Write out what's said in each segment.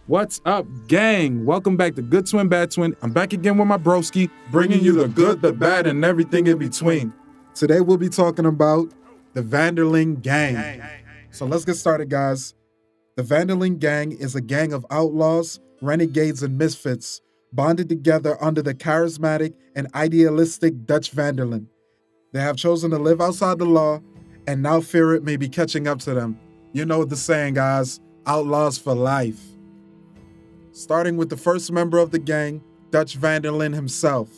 What's up, gang? Welcome back to Good Twin, Bad Twin. I'm back again with my broski, bringing you the good, the bad, and everything in between. Today we'll be talking about the Vanderlyn Gang. So let's get started, guys. The Vanderlyn Gang is a gang of outlaws, renegades, and misfits bonded together under the charismatic and idealistic Dutch Vanderlyn. They have chosen to live outside the law and now fear it may be catching up to them. You know the saying, guys, outlaws for life. Starting with the first member of the gang, Dutch Vanderlyn himself.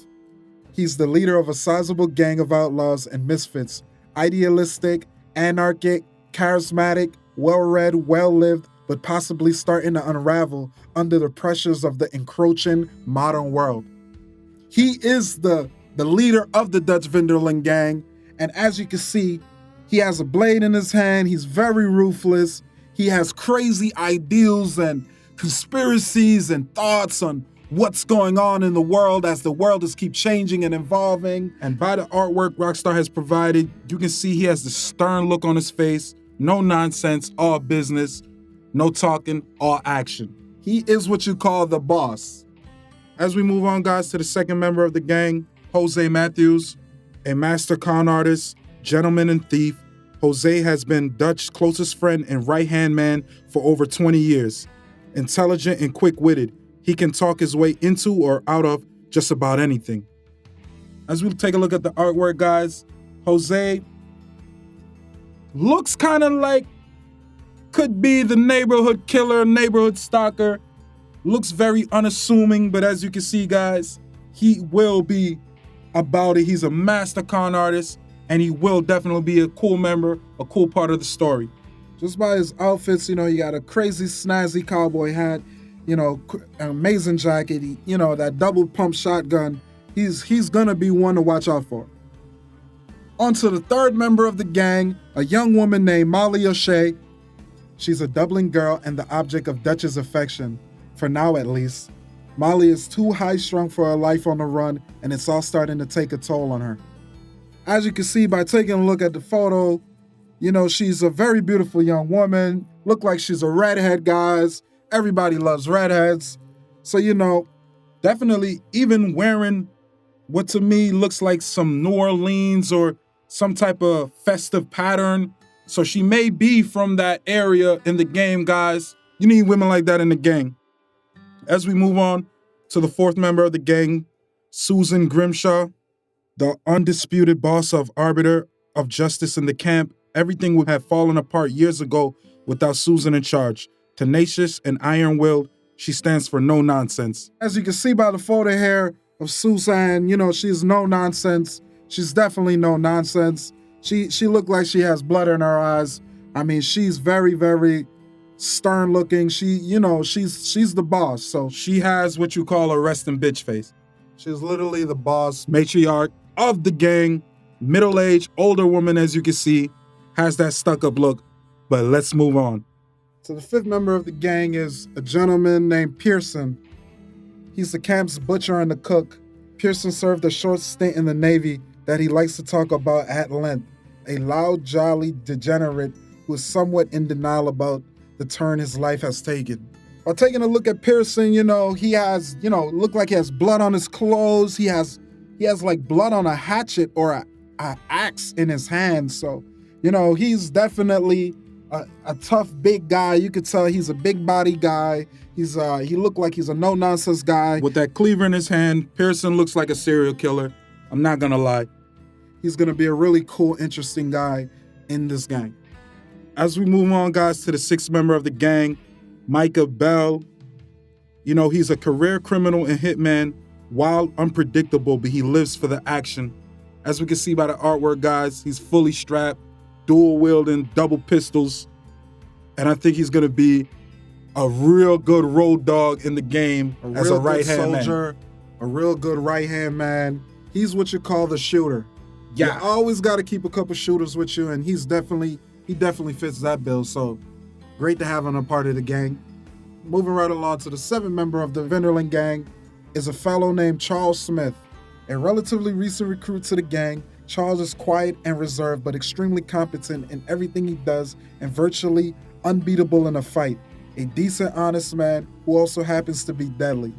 He's the leader of a sizable gang of outlaws and misfits, idealistic, anarchic, charismatic, well-read, well-lived, but possibly starting to unravel under the pressures of the encroaching modern world. He is the leader of the Dutch Vanderlyn gang, and as you can see, he has a blade in his hand, he's very ruthless, he has crazy ideals and conspiracies and thoughts on what's going on in the world as the world is keep changing and evolving. And by the artwork Rockstar has provided, you can see he has the stern look on his face, no nonsense, all business, no talking, all action. He is what you call the boss. As we move on, guys, to the second member of the gang, Jose Matthews, a master con artist, gentleman and thief. Jose has been Dutch's closest friend and right-hand man for over 20 years. Intelligent and quick-witted, he can talk his way into or out of just about anything. As we take a look at the artwork, guys, Jose looks kind of like could be the neighborhood killer, neighborhood stalker. Looks very unassuming, but as you can see, guys, he will be about it. He's a master con artist, and he will definitely be a cool member, a cool part of the story. Just by his outfits, you know, you got a crazy snazzy cowboy hat, you know, an amazing jacket, you know, that double pump shotgun. He's gonna be one to watch out for. On to the third member of the gang, a young woman named Molly O'Shea. She's a Dublin girl and the object of Dutch's affection, for now at least. Molly is too high-strung for her life on the run, and it's all starting to take a toll on her. As you can see by taking a look at the photo, you know, she's a very beautiful young woman. Look like she's a redhead, guys. Everybody loves redheads. So, you know, definitely even wearing what to me looks like some New Orleans or some type of festive pattern. So she may be from that area in the game, guys. You need women like that in the gang. As we move on to the fourth member of the gang, Susan Grimshaw, the undisputed boss of arbiter of justice in the camp. Everything would have fallen apart years ago without Susan in charge. Tenacious and iron-willed, she stands for no nonsense. As you can see by the photo here of Susan, you know, she's no nonsense. She's definitely no nonsense. She looked like she has blood in her eyes. I mean, she's very, very stern looking. You know, she's the boss. So she has what you call a resting bitch face. She's literally the boss. Matriarch of the gang, middle-aged, older woman, as you can see, has that stuck-up look. But let's move on. So the fifth member of the gang is a gentleman named Pearson. He's the camp's butcher and the cook. Pearson served a short stint in the Navy that he likes to talk about at length. A loud, jolly degenerate who is somewhat in denial about the turn his life has taken. While taking a look at Pearson, you know, he has, you know, look like he has blood on his clothes. He has like blood on a hatchet or a axe in his hand. So, you know, he's definitely a tough, big guy. You could tell he's a big body guy. He looked like he's a no-nonsense guy. With that cleaver in his hand, Pearson looks like a serial killer. I'm not gonna lie. He's gonna be a really cool, interesting guy in this gang. As we move on, guys, to the sixth member of the gang, MICAH Bell. You know, he's a career criminal and hitman, wild, unpredictable, but he lives for the action. As we can see by the artwork, guys, he's fully strapped, dual-wielding, double pistols, and I think he's gonna be a real good road dog in the game as a right-hand man. A real good right-hand man. He's what you call the shooter. Yeah. You always got to keep a couple shooters with you, and he definitely fits that bill. So great to have him a part of the gang. Moving right along to the seventh member of the Vanderlyn gang is a fellow named Charles Smith. A relatively recent recruit to the gang, Charles is quiet and reserved, but extremely competent in everything he does and virtually unbeatable in a fight. a decent, honest man who also happens to be deadly.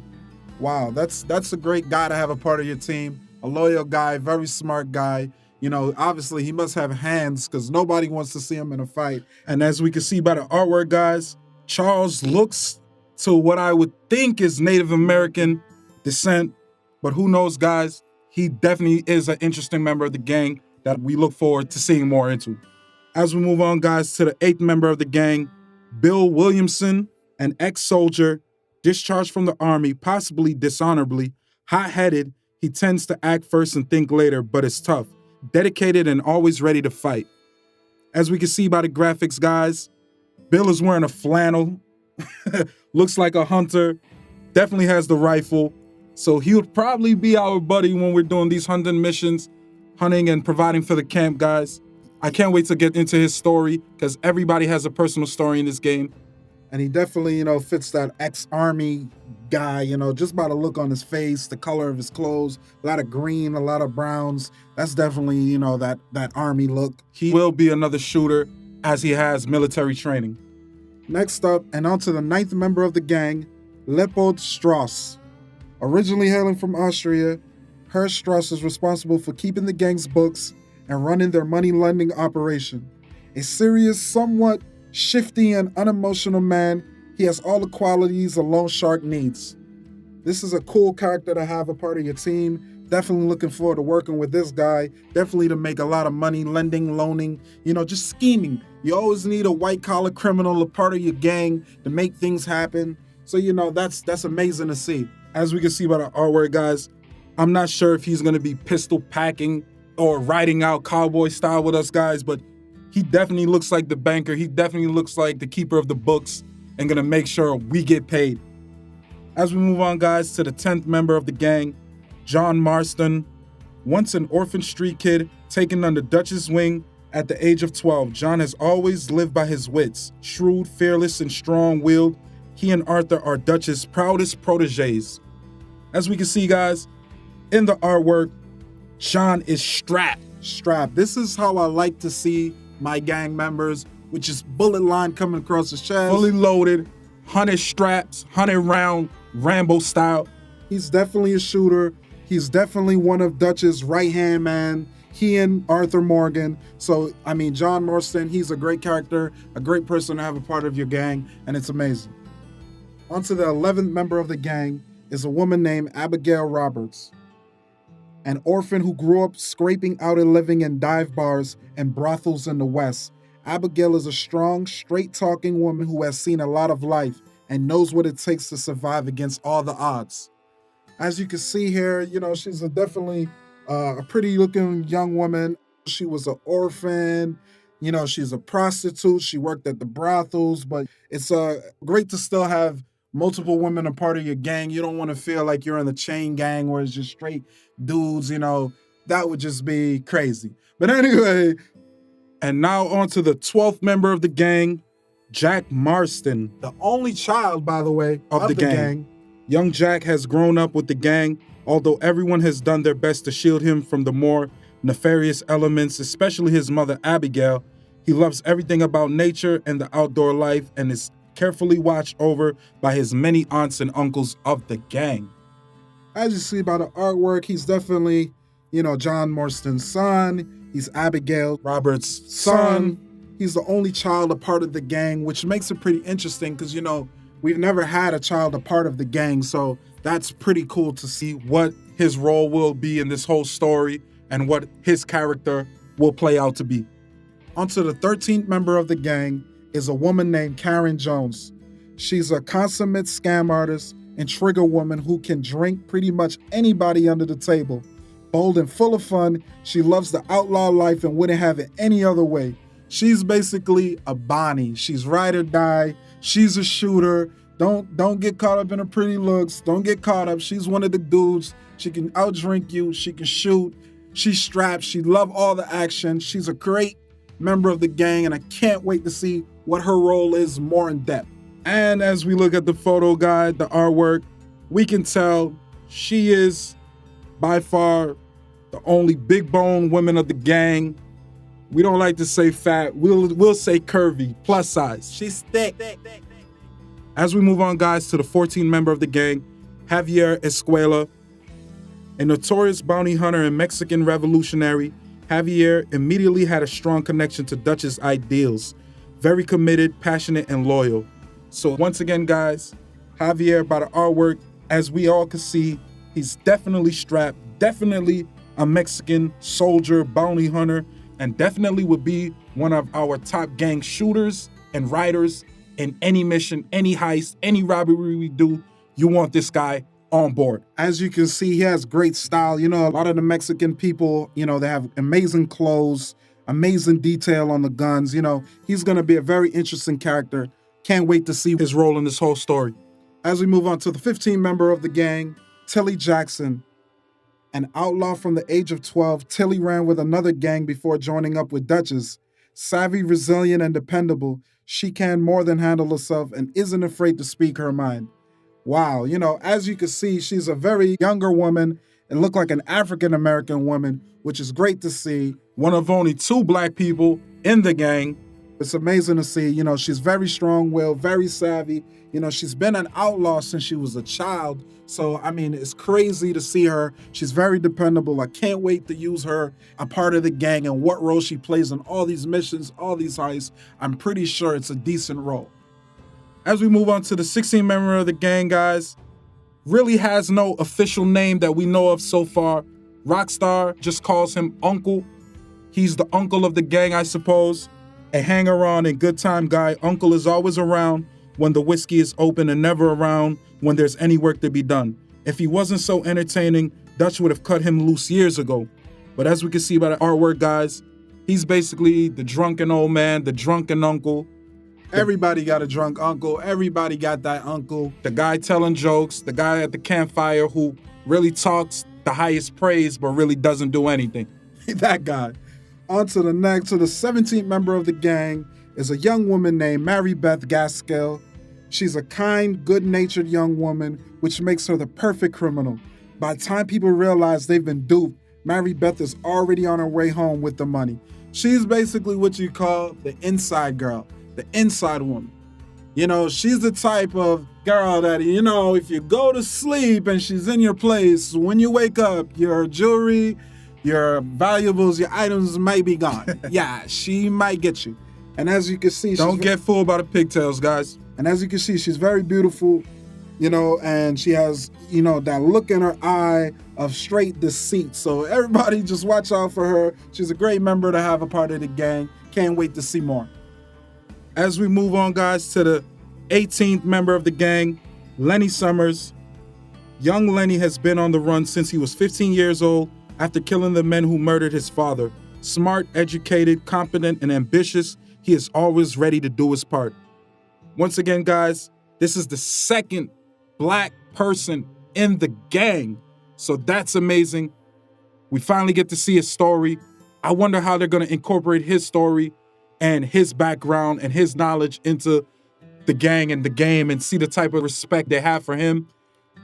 Wow, that's a great guy to have a part of your team. A loyal guy, very smart guy. You know, obviously he must have hands because nobody wants to see him in a fight. And as we can see by the artwork, guys, Charles looks to what I would think is Native American descent, but who knows, guys? He definitely is an interesting member of the gang that we look forward to seeing more into. As we move on, guys, to the 8th member of the gang, Bill Williamson, an ex-soldier, discharged from the army, possibly dishonorably, hot-headed. He tends to act first and think later, but is tough, dedicated, and always ready to fight. As we can see by the graphics, guys, Bill is wearing a flannel, looks like a hunter, definitely has the rifle, so he would probably be our buddy when we're doing these hunting missions, hunting and providing for the camp, guys. I can't wait to get into his story because everybody has a personal story in this game. And he definitely, fits that ex-army guy, just by the look on his face, the color of his clothes, a lot of green, a lot of browns. That's definitely, that army look. He will be another shooter as he has military training. Next up, and on to the 9th member of the gang, Leopold STRAUSS. Originally hailing from Austria, Herr STRAUSS is responsible for keeping the gang's books and running their money lending operation. A serious, somewhat shifty and unemotional man, he has all the qualities a loan shark needs. This is a cool character to have a part of your team. Definitely looking forward to working with this guy. Definitely to make a lot of money, lending, loaning, just scheming. You always need a white-collar criminal, a part of your gang to make things happen. So, that's amazing to see. As we can see by the artwork, guys, I'm not sure if he's going to be pistol packing or riding out cowboy style with us, guys, but he definitely looks like the banker. He definitely looks like the keeper of the books and gonna make sure we get paid. As we move on, guys, to the 10th member of the gang, John Marston. Once an orphan street kid taken under Dutch's wing at the age of 12, John has always lived by his wits. Shrewd, fearless, and strong-willed, he and Arthur are Dutch's proudest proteges. As we can see, guys, in the artwork, John is strapped. This is how I like to see my gang members, which is bullet line coming across his chest. Fully loaded, 100 straps, 100 round, Rambo style. He's definitely a shooter. He's definitely one of Dutch's right-hand man. He and Arthur Morgan. So, John Marston, he's a great character, a great person to have a part of your gang, and it's amazing. On to the 11th member of the gang is a woman named Abigail Roberts. An orphan who grew up scraping out a living in dive bars and brothels in the West. Abigail is a strong, straight-talking woman who has seen a lot of life and knows what it takes to survive against all the odds. As you can see here, she's definitely a pretty-looking young woman. She was an orphan. She's a prostitute. She worked at the brothels, but it's great to still have multiple women a part of your gang. You don't want to feel like you're in the chain gang where it's just straight dudes, that would just be crazy. But anyway, and now on to the 12th member of the gang, Jack Marston. The only child, by the way, of the gang. Young Jack has grown up with the gang, although everyone has done their best to shield him from the more nefarious elements, especially his mother, Abigail. He loves everything about nature and the outdoor life and is carefully watched over by his many aunts and uncles of the gang. As you see by the artwork, he's definitely, John Marston's son. He's Abigail Roberts' son. He's the only child a part of the gang, which makes it pretty interesting because, we've never had a child a part of the gang. So that's pretty cool to see what his role will be in this whole story and what his character will play out to be. Onto the 13th member of the gang is a woman named Karen Jones. She's a consummate scam artist and trigger woman who can drink pretty much anybody under the table. Bold and full of fun, she loves the outlaw life and wouldn't have it any other way. She's basically a Bonnie. She's ride or die. She's a shooter. Don't get caught up in her pretty looks. Don't get caught up. She's one of the dudes. She can outdrink you. She can shoot. She's strapped. She loves all the action. She's a great member of the gang, and I can't wait to see what her role is more in depth. And as we look at the photo guide, the artwork, we can tell she is by far the only big bone woman of the gang. We don't like to say fat. We'll say curvy, plus size. She's thick. As we move on, guys, to the 14th member of the gang, Javier Escuela. A notorious bounty hunter and Mexican revolutionary, Javier immediately had a strong connection to Dutch's ideals. Very committed, passionate, and loyal. So once again, guys, Javier, by the artwork, as we all can see, he's definitely strapped, definitely a Mexican soldier, bounty hunter, and definitely would be one of our top gang shooters and riders in any mission, any heist, any robbery we do. You want this guy on board. As you can see, he has great style. You know, a lot of the Mexican people, you know, they have amazing clothes, amazing detail on the guns. You know, he's going to be a very interesting character. Can't wait to see His role in this whole story. As we move on to the 15th member of the gang, Tilly Jackson. An outlaw from the age of 12, Tilly ran with another gang before joining up with Dutch's. Savvy, resilient, and dependable, she can more than handle herself and isn't afraid to speak her mind. Wow, you know, as you can see, she's a very younger woman and look like an African-American woman, which is great to see. One of only 2 black people in the gang. It's amazing to see, you know, she's very strong-willed, very savvy. You know, she's been an outlaw since she was a child. So, I mean, it's crazy to see her. She's very dependable. I can't wait to use her a part of the gang and what role she plays in all these missions, all these heists. I'm pretty sure it's a decent role. As we move on to the 16th member of the gang, guys, really has no official name that we know of so far. Rockstar just calls him Uncle. He's the uncle of the gang, I suppose. A hanger-on and good time guy. Uncle is always around when the whiskey is open and never around when there's any work to be done. If he wasn't so entertaining, Dutch would have cut him loose years ago. But as we can see by the artwork, guys, he's basically the drunken old man, the drunken uncle. Everybody got a drunk uncle. Everybody got that uncle. The guy telling jokes, the guy at the campfire who really talks the highest praise but really doesn't do anything. That guy. On to the next, to the 17th member of the gang is a young woman named MARY-BETH Gaskill. She's a kind, good-natured young woman, which makes her the perfect criminal. By the time people realize they've been duped, MARY-BETH is already on her way home with the money. She's basically what you call the inside girl, the inside woman. You know, she's the type of girl that, you know, if you go to sleep and she's in your place, when you wake up, your jewelry, your valuables, your items might be gone. Yeah, she might get you. And as you can see, Don't get fooled by the pigtails, guys. And as you can see, she's very beautiful, you know, and she has, you know, that look in her eye of straight deceit. So everybody just watch out for her. She's a great member to have a part of the gang. Can't wait to see more. As we move on, guys, to the 18th member of the gang, Lenny Summers. Young Lenny has been on the run since he was 15 years old after killing the men who murdered his father. Smart, educated, competent, and ambitious, he is always ready to do his part. Once again, guys, this is the second black person in the gang. So that's amazing. We finally get to see his story. I wonder how they're going to incorporate his story and his background and his knowledge into the gang and the game and see the type of respect they have for him.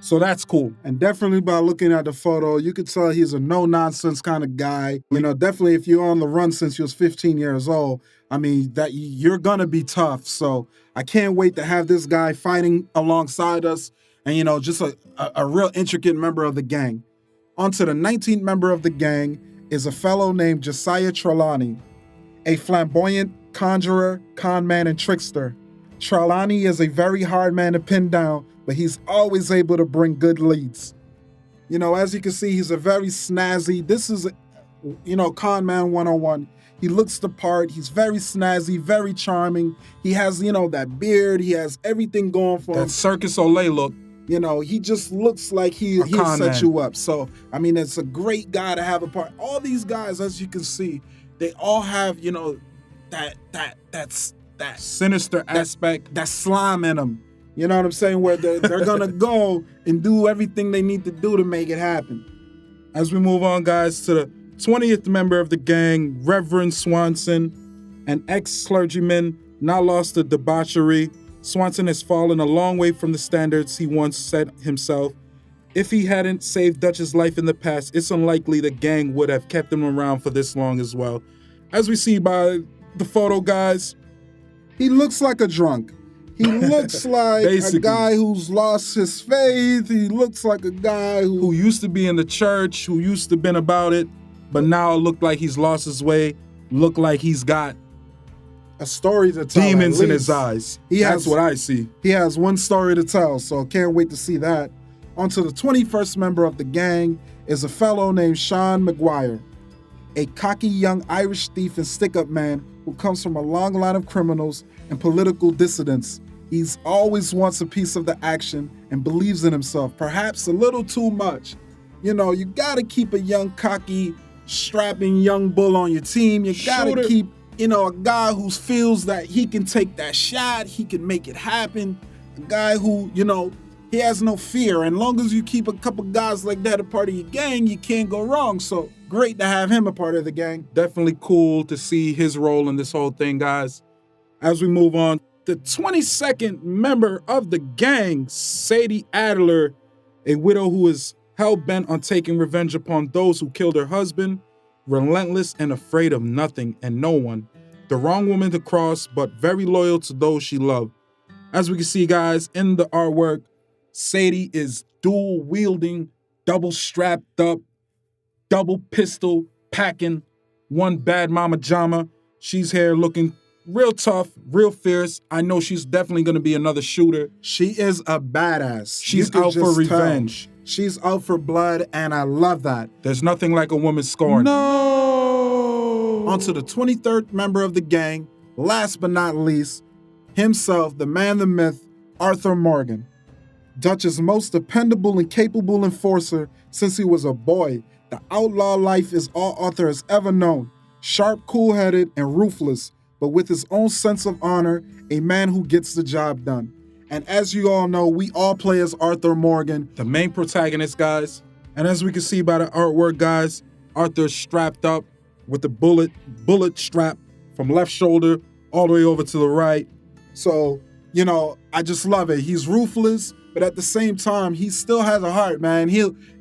So that's cool. And definitely by looking at the photo, you could tell he's a no-nonsense kind of guy. You know, definitely if you're on the run since you was 15 years old, I mean, that you're going to be tough. So I can't wait to have this guy fighting alongside us and, you know, just a real intricate member of the gang. On to the 19th member of the gang is a fellow named JOSIAH TRELAWNY, a flamboyant conjurer, con man, and trickster. TRELAWNY is a very hard man to pin down, but he's always able to bring good leads. You know, as you can see, he's a very snazzy, this is, you know, con man 101. He looks the part, he's very snazzy, very charming. He has, you know, that beard, he has everything going for him. That Circus Olay look. You know, he just looks like he'll set you up. So, I mean, it's a great guy to have a part. All these guys, as you can see, they all have, you know, that sinister aspect, that slime in them. You know what I'm saying? Where they're gonna go and do everything they need to do to make it happen. As we move on, guys, to the 20th member of the gang, Reverend SWANSON, an ex-clergyman, now lost to debauchery. SWANSON has fallen a long way from the standards he once set himself. If he hadn't saved Dutch's life in the past, it's unlikely the gang would have kept him around for this long as well. As we see by the photo, guys, he looks like a drunk. He looks like a Basically. guy who's lost his faith. He looks like a guy Who used to be in the church, who used to been about it, but now look like he's lost his way, look like he's got a story to tell. demons in his eyes. That's what I see. He has one story to tell, so can't wait to see that. On to the 21st member of the gang is a fellow named Sean MACGUIRE, a cocky young Irish thief and stick-up man who comes from a long line of criminals and political dissidents. He's always wants a piece of the action and believes in himself, perhaps a little too much. You know, you gotta keep a young, cocky, strapping young bull on your team. You gotta keep, you know, a guy who feels that he can take that shot, he can make it happen. A guy who, you know, he has no fear. And long as you keep a couple guys like that a part of your gang, you can't go wrong. So great to have him a part of the gang. Definitely cool to see his role in this whole thing, guys. As we move on, the 22nd member of the gang, Sadie Adler, a widow who is hell-bent on taking revenge upon those who killed her husband, relentless and afraid of nothing and no one, the wrong woman to cross, but very loyal to those she loved. As we can see, guys, in the artwork, Sadie is dual-wielding, double-strapped up, double pistol packing, one bad mama jama. She's here looking real tough, real fierce. I know she's definitely going to be another shooter. She is a badass. She's out for revenge. She's out for blood, and I love that. There's nothing like a woman scorned. No! On to the 23rd member of the gang, last but not least, himself, the man, the myth, Arthur Morgan. Dutch's most dependable and capable enforcer since he was a boy. The outlaw life is all Arthur has ever known. Sharp, cool-headed, and ruthless, but with his own sense of honor, a man who gets the job done. And as you all know, we all play as Arthur Morgan, the main protagonist, guys. And as we can see by the artwork, guys, Arthur's strapped up with the bullet strap from left shoulder all the way over to the right. So, you know, I just love it. He's ruthless, but at the same time, he still has a heart, man.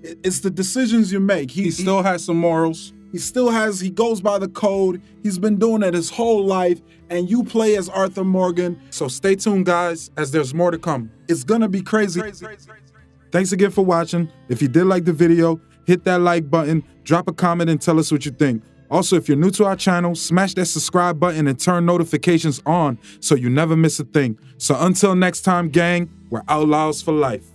It's the decisions you make. He still has some morals. He goes by the code. He's been doing it his whole life, and you play as Arthur Morgan. So stay tuned, guys, as there's more to come. It's gonna be crazy. Thanks again for watching. If you did like the video, hit that like button, drop a comment, and tell us what you think. Also, if you're new to our channel, smash that subscribe button and turn notifications on so you never miss a thing. So until next time, gang, we're outlaws for life.